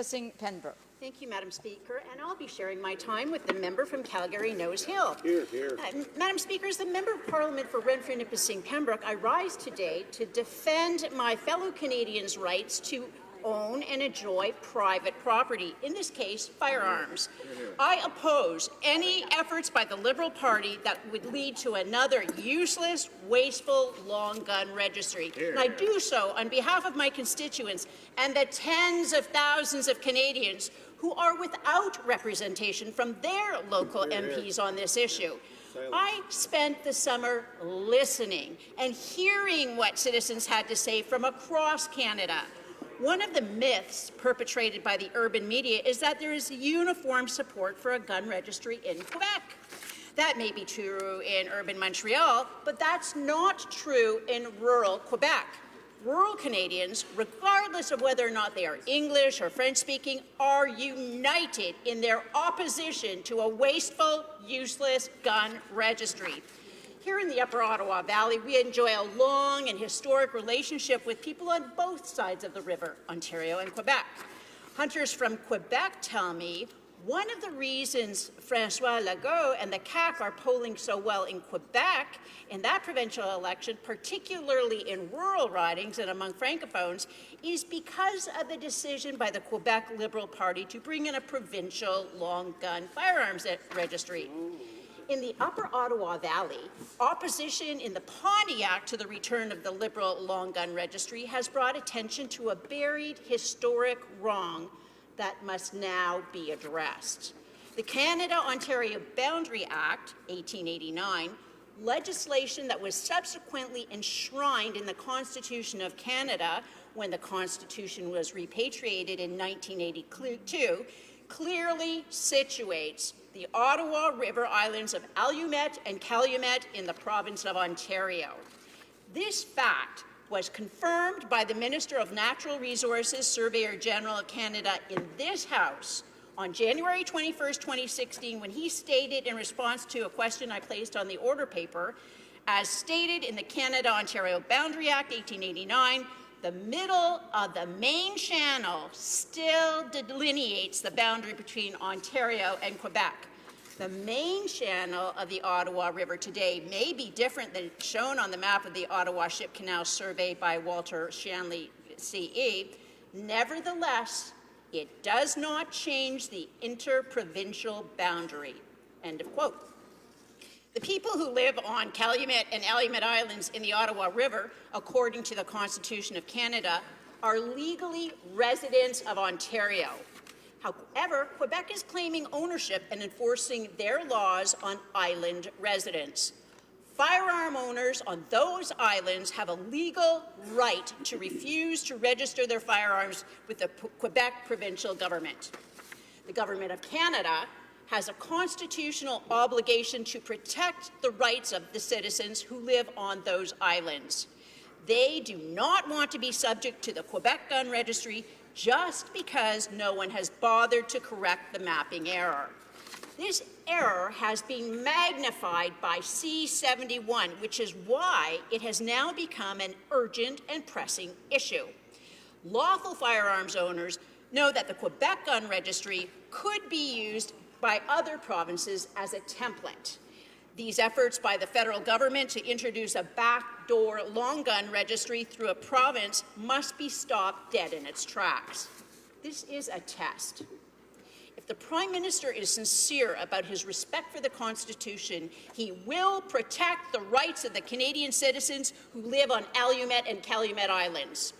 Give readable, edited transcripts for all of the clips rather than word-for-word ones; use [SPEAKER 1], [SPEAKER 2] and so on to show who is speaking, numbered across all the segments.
[SPEAKER 1] Renfrew-Nipissing-Pembroke.
[SPEAKER 2] Thank you, Madam Speaker, and I'll be sharing my time with the member from Calgary-Nose Hill.
[SPEAKER 3] Here, here.
[SPEAKER 2] Madam Speaker, as the Member of Parliament for Renfrew-Nipissing-Pembroke, I rise today to defend my fellow Canadians' rights to own and enjoy private property, in this case, firearms. I oppose any efforts by the Liberal Party that would lead to another useless, wasteful, long gun registry. And I do so on behalf of my constituents and the tens of thousands of Canadians who are without representation from their local MPs on this issue. I spent the summer listening and hearing what citizens had to say from across Canada. One of the myths perpetrated by the urban media is that there is uniform support for a gun registry in Quebec. That may be true in urban Montreal, but that's not true in rural Quebec. Rural Canadians, regardless of whether or not they are English or French-speaking, are united in their opposition to a wasteful, useless gun registry. Here in the Upper Ottawa Valley, we enjoy a long and historic relationship with people on both sides of the river, Ontario and Quebec. Hunters from Quebec tell me one of the reasons François Legault and the CAQ are polling so well in Quebec in that provincial election, particularly in rural ridings and among Francophones, is because of the decision by the Quebec Liberal Party to bring in a provincial long gun firearms registry. In the Upper Ottawa Valley, opposition in the Pontiac to the return of the Liberal long gun registry has brought attention to a buried historic wrong that must now be addressed. The Canada-Ontario Boundary Act, 1889, legislation that was subsequently enshrined in the Constitution of Canada when the Constitution was repatriated in 1982, clearly situates the Ottawa River Islands of Allumette and Calumet in the province of Ontario. This fact was confirmed by the Minister of Natural Resources, Surveyor General of Canada in this House on January 21, 2016, when he stated in response to a question I placed on the order paper, as stated in the Canada-Ontario Boundary Act, 1889, the middle of the main channel still delineates the boundary between Ontario and Quebec. The main channel of the Ottawa River today may be different than shown on the map of the Ottawa Ship Canal survey by Walter Shanley, CE. Nevertheless, it does not change the interprovincial boundary. End of quote. The people who live on Calumet and Allumette Islands in the Ottawa River, according to the Constitution of Canada, are legally residents of Ontario. However, Quebec is claiming ownership and enforcing their laws on island residents. Firearm owners on those islands have a legal right to refuse to register their firearms with the Quebec provincial government. The Government of Canada has a constitutional obligation to protect the rights of the citizens who live on those islands. They do not want to be subject to the Quebec gun registry just because no one has bothered to correct the mapping error. This error has been magnified by C-71, which is why it has now become an urgent and pressing issue. Lawful firearms owners know that the Quebec gun registry could be used by other provinces as a template. These efforts by the federal government to introduce a backdoor long gun registry through a province must be stopped dead in its tracks. This is a test. If the Prime Minister is sincere about his respect for the Constitution, he will protect the rights of the Canadian citizens who live on Allumette and Calumet Islands.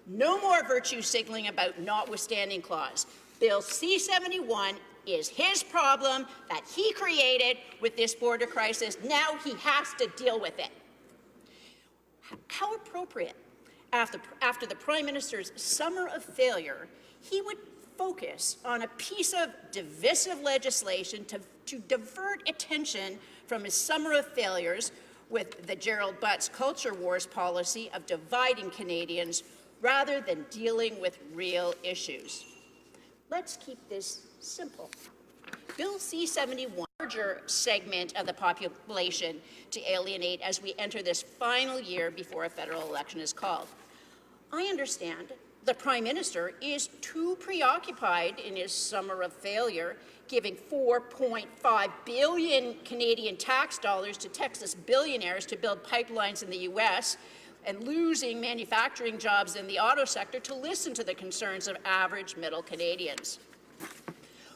[SPEAKER 2] No more virtue signaling about notwithstanding clause. Bill C-71 is his problem that he created with this border crisis. Now he has to deal with it. How appropriate, after the Prime Minister's summer of failure, he would focus on a piece of divisive legislation to divert attention from his summer of failures with the Gerald Butts culture wars policy of dividing Canadians rather than dealing with real issues. Let's keep this simple. Bill C-71, larger segment of the population to alienate as we enter this final year before a federal election is called. I understand The Prime Minister is too preoccupied in his summer of failure, giving 4.5 billion Canadian tax dollars to Texas billionaires to build pipelines in the U.S., and losing manufacturing jobs in the auto sector, to listen to the concerns of average middle Canadians.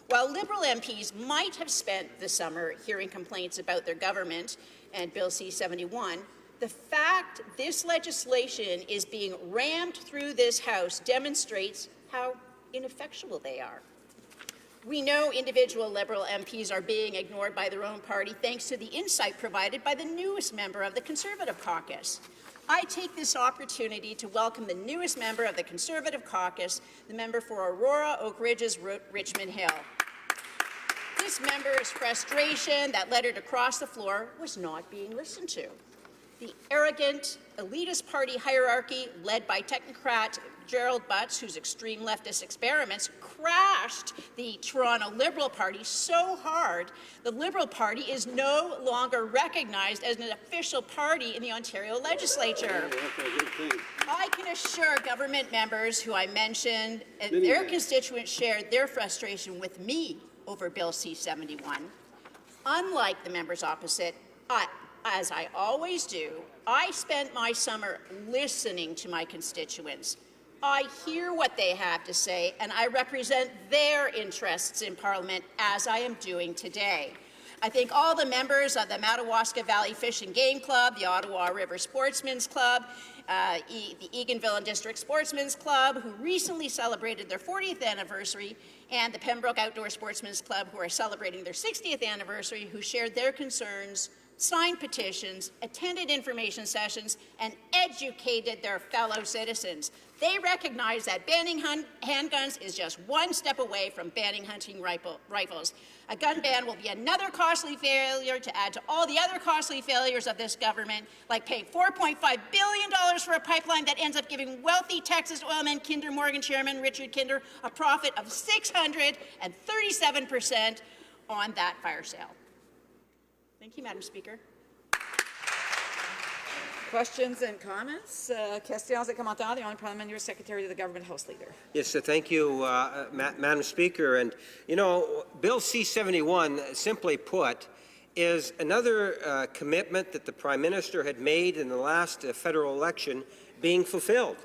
[SPEAKER 2] While Liberal MPs might have spent the summer hearing complaints about their government and Bill C-71, the fact this legislation is being rammed through this House demonstrates how ineffectual they are. We know individual Liberal MPs are being ignored by their own party thanks to the insight provided by the newest member of the Conservative caucus. I take this opportunity to welcome the newest member of the Conservative caucus, the member for Aurora, Oak Ridges, Richmond Hill. This member's frustration that led her to cross the floor was not being listened to. The arrogant, elitist party hierarchy led by technocrat Gerald Butts, whose extreme leftist experiments crashed the Toronto Liberal Party so hard, the Liberal Party is no longer recognized as an official party in the Ontario legislature. I can assure government members who I mentioned and their constituents shared their frustration with me over Bill C-71. Unlike the members opposite, as I always do, I spent my summer listening to my constituents. I hear what they have to say, and I represent their interests in Parliament, as I am doing today. I thank all the members of the Madawaska Valley Fish and Game Club, the Ottawa River Sportsmen's Club, the Eganville and District Sportsmen's Club, who recently celebrated their 40th anniversary, and the Pembroke Outdoor Sportsmen's Club, who are celebrating their 60th anniversary, who shared their concerns, signed petitions, attended information sessions, and educated their fellow citizens. They recognize that banning handguns is just one step away from banning hunting rifles. A gun ban will be another costly failure to add to all the other costly failures of this government, like paying $4.5 billion for a pipeline that ends up giving wealthy Texas oilman Kinder Morgan chairman Richard Kinder a profit of 637% on that fire sale. Thank you, Madam Speaker.
[SPEAKER 1] Questions and comments? Questions et commentaires. The Honourable Parliamentary Secretary to the Government House Leader.
[SPEAKER 3] Yes, thank you, Madam Speaker. And, you know, Bill C-71, simply put, is another commitment that the Prime Minister had made in the last federal election being fulfilled.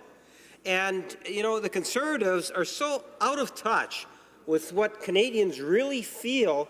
[SPEAKER 3] And, you know, the Conservatives are so out of touch with what Canadians really feel